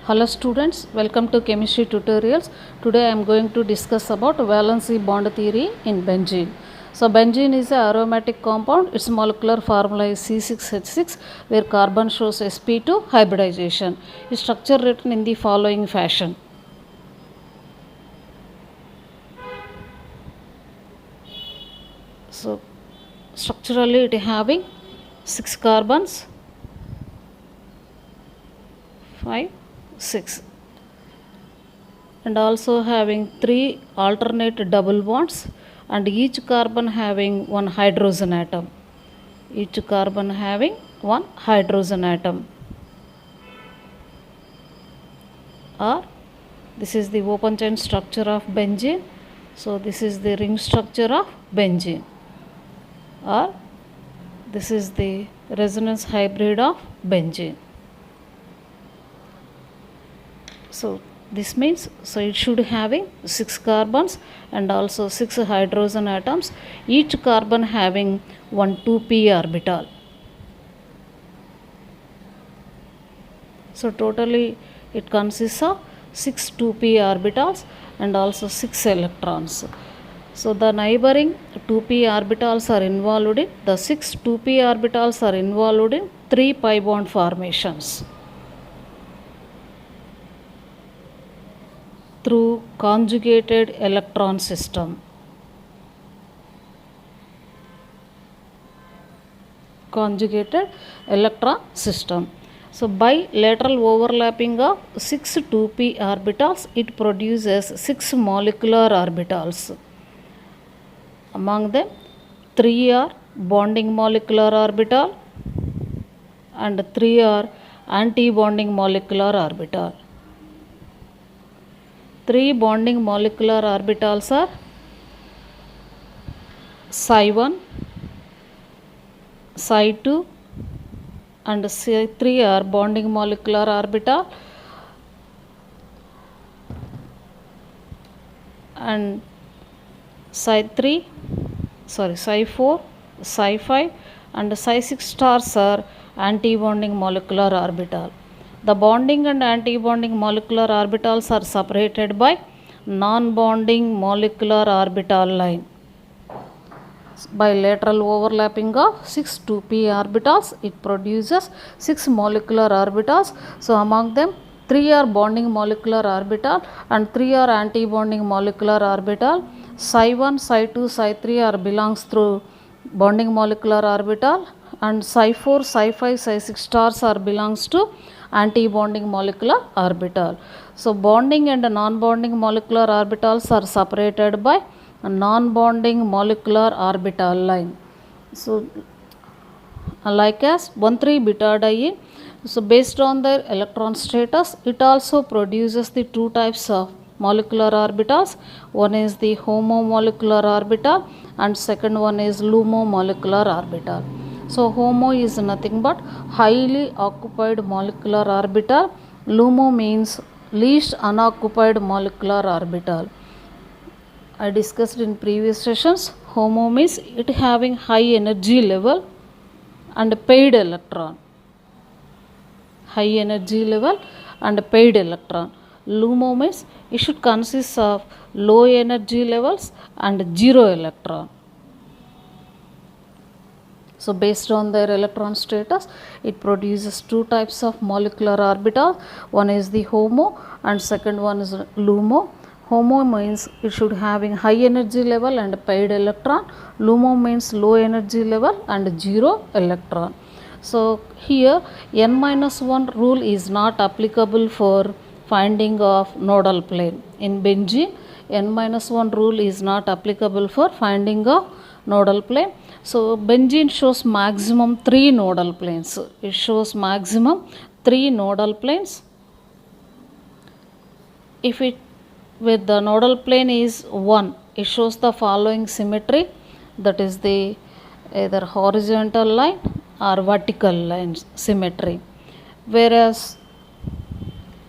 Hello students, welcome to chemistry tutorials. Today I am going to discuss about valency bond theory in benzene. So benzene is an aromatic compound. Its molecular formula is C6H6 where carbon shows sp2 hybridization. Its structure written in the following fashion. So structurally it having 6 carbons, 5, 6, and also having 3 alternate double bonds and each carbon having one hydrogen atom. Each carbon having one hydrogen atom. Or this is the open chain structure of benzene. So this is the ring structure of benzene. Or this is the resonance hybrid of benzene. So this means it should having 6 carbons and also 6 hydrogen atoms, each carbon having one 2p orbital. So totally it consists of 6 2p orbitals and also 6 electrons. So the neighboring 2p orbitals are involved in, the 6 2p orbitals are involved in 3 pi bond formations through conjugated electron system. Conjugated electron system. So by lateral overlapping of 6 2p orbitals, it produces 6 molecular orbitals. Among them, 3 are bonding molecular orbital and 3 are anti-bonding molecular orbital. 3 bonding molecular orbitals are psi1, psi2 and psi3 are bonding molecular orbital, and psi4, psi5 and psi6 stars are anti-bonding molecular orbital. The bonding and anti-bonding molecular orbitals are separated by non-bonding molecular orbital line. By lateral overlapping of 6 2p orbitals, it produces 6 molecular orbitals. So among them, 3 are bonding molecular orbital and 3 are anti-bonding molecular orbital. Psi1, psi2, psi3 are belongs through bonding molecular orbital, and psi4, psi5, psi6 stars are belongs to anti-bonding molecular orbital. So bonding and non-bonding molecular orbitals are separated by a non-bonding molecular orbital line. So like as 1,3 butadiene, so based on their electron status, it also produces the two types of molecular orbitals. One is the homomolecular orbital and second one is lumomolecular orbital. So homo is nothing but highly occupied molecular orbital. Lumo means least unoccupied molecular orbital. I discussed in previous sessions, homo means it having high energy level and paid electron. High energy level and paid electron. Lumo means it should consist of low energy levels and zero electron. So based on their electron status, it produces two types of molecular orbitals. One is the homo and second one is lumo. Homo means it should having high energy level and paid electron. Lumo means low energy level and zero electron. So here n-1 rule is not applicable for finding of nodal plane. In benzene, n-1 rule is not applicable for finding of nodal plane. So benzene shows maximum 3 nodal planes. It shows maximum 3 nodal planes. If it with the nodal plane is 1, it shows the following symmetry, that is the either horizontal line or vertical line symmetry. Whereas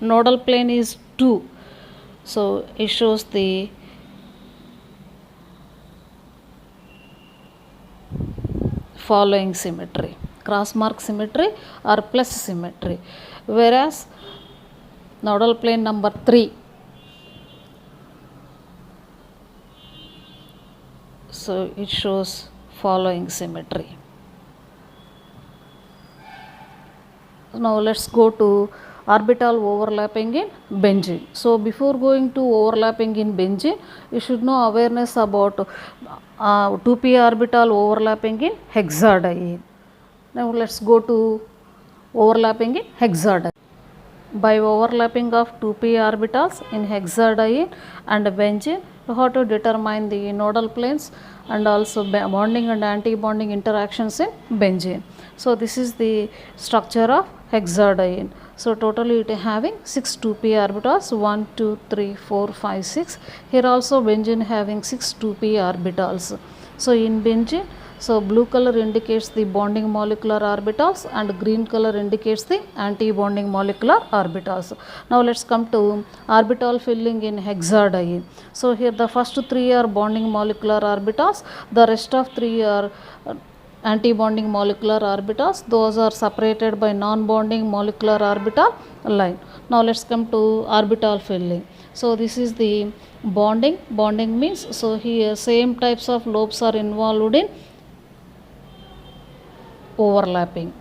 nodal plane is 2, so it shows the following symmetry, cross mark symmetry or plus symmetry. Whereas Nodal plane number 3. So it shows following symmetry. Now let's go to orbital overlapping in benzene. So before going to overlapping in benzene, you should know awareness about 2p orbital overlapping in hexadiene. Now let's go to overlapping in hexadiene. By overlapping of 2p orbitals in hexadiene and benzene, you have to determine the nodal planes and also bonding and anti-bonding interactions in benzene. So this is the structure of hexadiene. So totally it is having 6 2p orbitals, 1, 2, 3, 4, 5, 6. Here also benzene having 6 2p orbitals. So in benzene, so blue color indicates the bonding molecular orbitals and green color indicates the anti-bonding molecular orbitals. Now let's come to orbital filling in hexadiene. So here the first 3 are bonding molecular orbitals, the rest of 3 are anti-bonding molecular orbitals. Those are separated by non-bonding molecular orbital line. Now let's come to orbital filling. So this is the bonding. Bonding means, so here same types of lobes are involved in overlapping.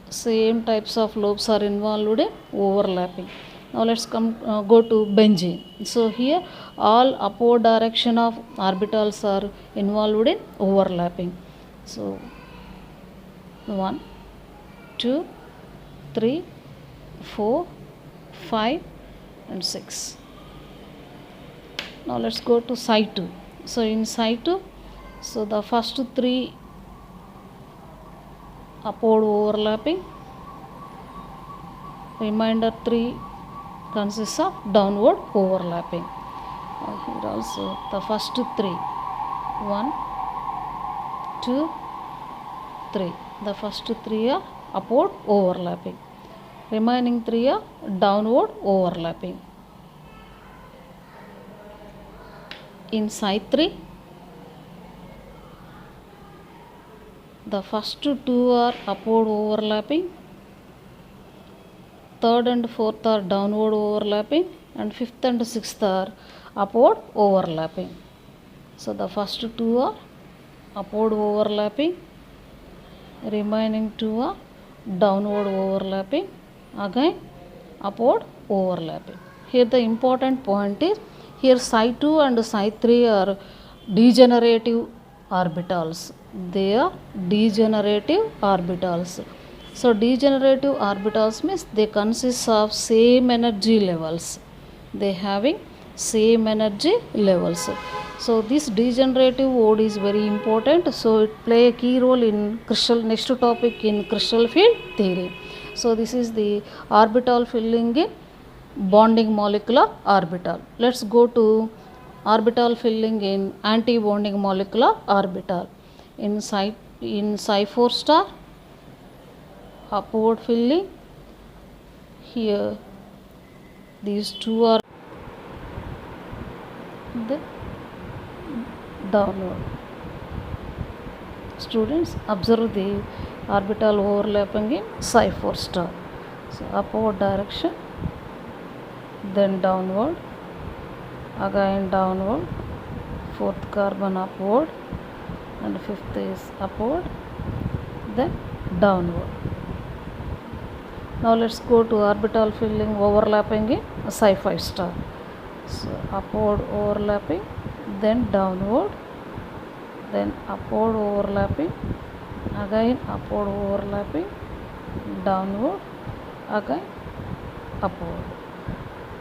Same types of lobes are involved in overlapping. Now let's go to benzene. So here all upward direction of orbitals are involved in overlapping. So 1, 2, 3, 4, 5 and 6. Now let's go to psi 2. So in psi 2, so the first 3 upward overlapping, remainder 3 consists of downward overlapping. Here also the first 3, 1, 2, 3, the first 3 are upward overlapping, remaining 3 are downward overlapping. In psi 3, the first 2 are upward overlapping, third and fourth are downward overlapping, and fifth and sixth are upward overlapping. So the first 2 are upward overlapping, remaining 2 are downward overlapping, again upward overlapping. Here the important point is, here psi 2 and psi 3 are degenerative orbitals. They are degenerative orbitals. So degenerative orbitals means they consist of same energy levels. They having same energy levels. So this degenerative mode is very important. So it play a key role in crystal, next topic in crystal field theory. So this is the orbital filling in bonding molecular orbital. Let's go to orbital filling in anti-bonding molecular orbital. In psi 4 star, upward filling, here these 2 are the downward. Students, observe the orbital overlapping in psi 4 star. So upward direction, then downward, again downward, fourth carbon upward, and fifth is upward, then downward. Now let's go to orbital filling overlapping in psi 5 star. So upward overlapping, then downward, then upward overlapping, again upward overlapping, downward, again upward.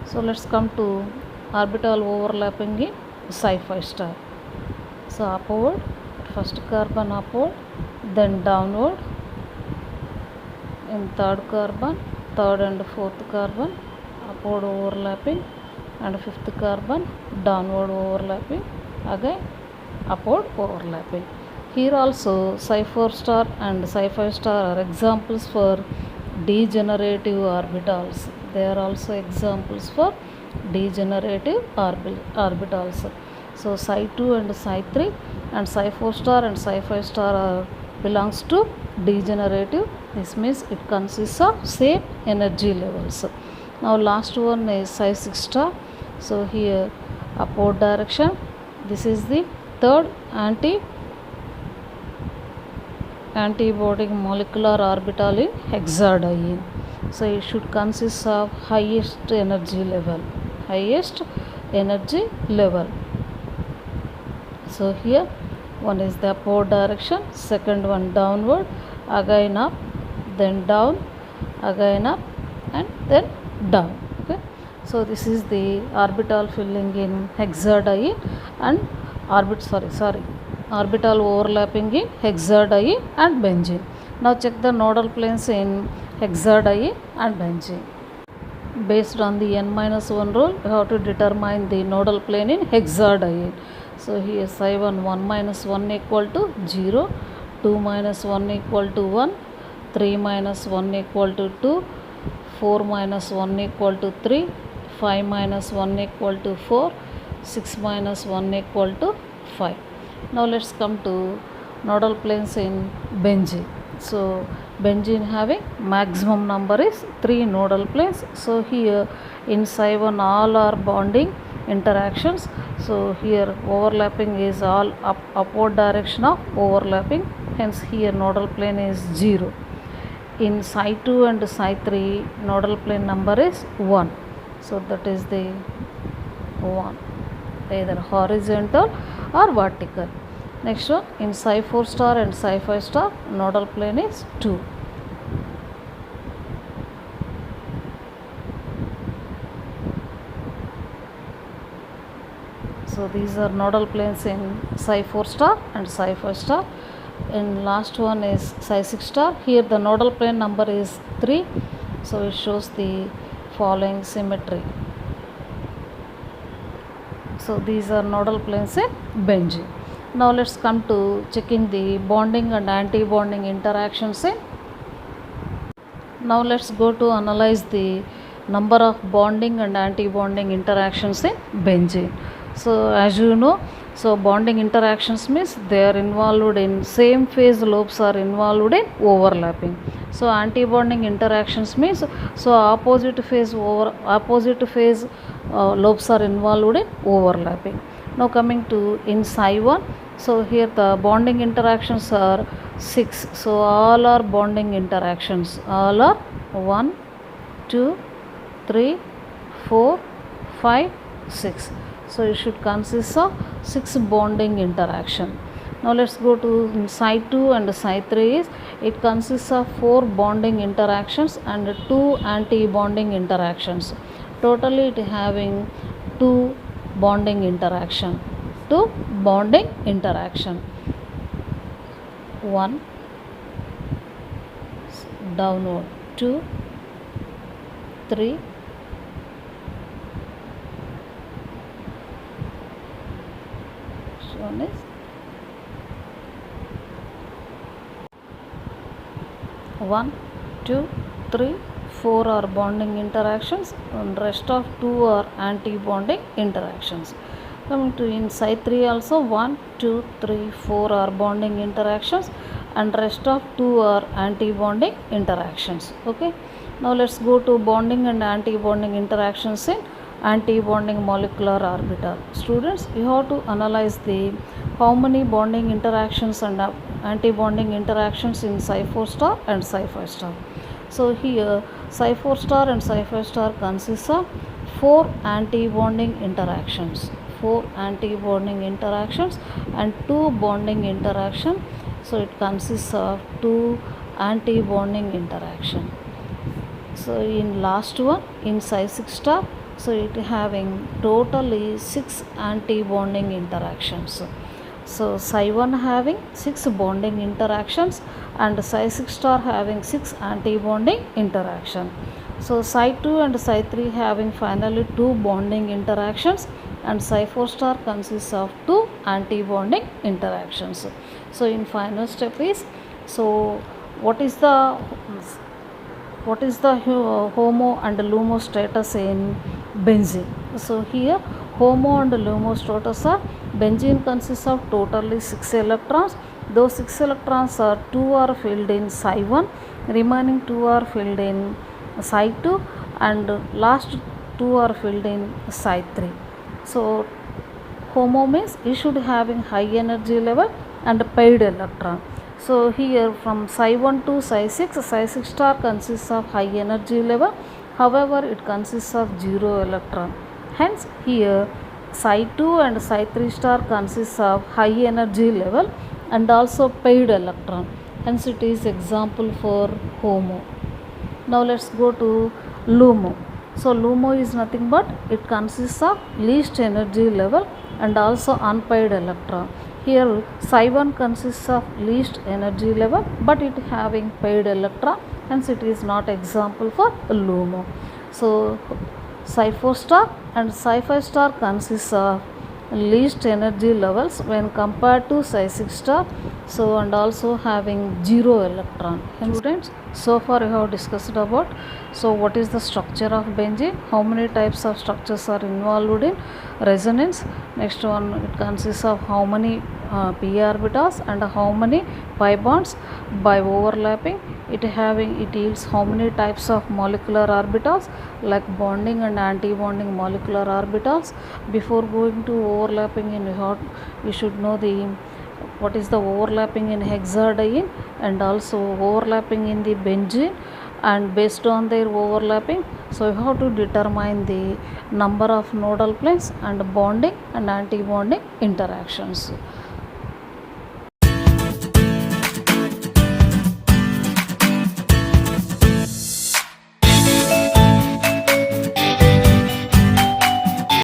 So let's come to orbital overlapping in psi 5 star. So upward, first carbon upward, then downward, in third carbon, third and fourth carbon upward overlapping, and fifth carbon downward overlapping, again upward overlapping. Here also psi 4 star and psi 5 star are examples for degenerative orbitals. They are also examples for degenerative orbitals. So psi 2 and psi 3 and psi 4 star and psi 5 star are belongs to degenerative. This means it consists of same energy levels. Now last one is size 6 star. So here upward direction. This is the third antibody molecular orbital in hexadiene. So it should consist of highest energy level. So here one is the upward direction, second one downward, again up, then down, again up, and then down. Okay, so this is the orbital filling in hexadiene and orbital overlapping in hexadiene and benzene. Now check the nodal planes in hexadiene and benzene. Based on the n-1 rule, you have to determine the nodal plane in hexadiene. So here psi1 1 minus 1 equal to 0, 2 minus 1 equal to 1, 3 minus 1 equal to 2, 4 minus 1 equal to 3, 5 minus 1 equal to 4, 6 minus 1 equal to 5. Now let's come to nodal planes in benzene. So benzene having maximum number is 3 nodal planes. So here in psi1 all are bonding interactions. So here overlapping is all upward direction of overlapping, hence here nodal plane is 0. In psi2 and psi3 nodal plane number is 1. So that is the 1, either horizontal or vertical. Next one, in psi4 star and psi5 star nodal plane is 2. So these are nodal planes in psi4 star and psi5 star. And last one is psi6 star. Here the nodal plane number is 3. So it shows the following symmetry. So these are nodal planes in benzene. Now let's come to checking the bonding and anti-bonding interactions in. Now let's go to analyze the number of bonding and anti-bonding interactions in benzene. So as you know, so bonding interactions means they are involved in same phase lobes are involved in overlapping. So anti-bonding interactions means so opposite phase lobes are involved in overlapping. Now coming to in psi1, so here the bonding interactions are 6. So all are bonding interactions. All are 1, 2, 3, 4, 5, 6. So it should consist of 6 bonding interaction. Now let's go to psi2 and psi3 is it consists of 4 bonding interactions and 2 anti-bonding interactions. Totally it having 2 bonding interaction. 1 downward, 2, 3, 1 is 1, 2, 3, 4 are bonding interactions and rest of 2 are anti-bonding interactions. Coming to in psi3 also 1, 2, 3, 4 are bonding interactions and rest of 2 are anti-bonding interactions. Okay. Now let's go to bonding and anti-bonding interactions in anti-bonding molecular orbital. Students, you have to analyze the how many bonding interactions and anti-bonding interactions in psi4 star and psi5 star. So here psi4 star and psi5 star consists of 4 anti-bonding interactions. 4 anti-bonding interactions and 2 bonding interaction. So it consists of 2 anti-bonding interaction. So in last one in psi6 star, so it having totally 6 anti-bonding interactions. So psi1 having 6 bonding interactions and psi6 star having 6 anti-bonding interaction. So psi2 and psi3 having finally 2 bonding interactions and psi4 star consists of 2 anti-bonding interactions. So in final step is, so what is the HOMO and LUMO status in benzene? So here HOMO and LUMO status are benzene consists of totally 6 electrons Those 6 electrons are 2 are filled in psi 1, remaining 2 are filled in psi 2, and last 2 are filled in psi 3. So HOMO means it should having high energy level and paired electron. So here from psi 1 to psi 6 star consists of high energy level, however it consists of 0 electron. Hence here psi 2 and psi 3 star consists of high energy level and also paired electron. Hence it is example for HOMO. Now let's go to LUMO. So LUMO is nothing but it consists of least energy level and also unpaired electron. Here psi 1 consists of least energy level but it having paired electron, hence it is not example for LUMO. So psi 4 star and psi 5 star consists of least energy levels when compared to psi 6 star, so and also having 0 electron. And students, so far we have discussed about what is the structure of benzene, how many types of structures are involved in resonance. Next one, it consists of how many p orbitals and how many pi bonds by overlapping. It yields how many types of molecular orbitals like bonding and anti-bonding molecular orbitals. Before going to overlapping in we should know what is the overlapping in hexadiene and also overlapping in the benzene, and based on their overlapping, so you have to determine the number of nodal planes and bonding and anti-bonding interactions.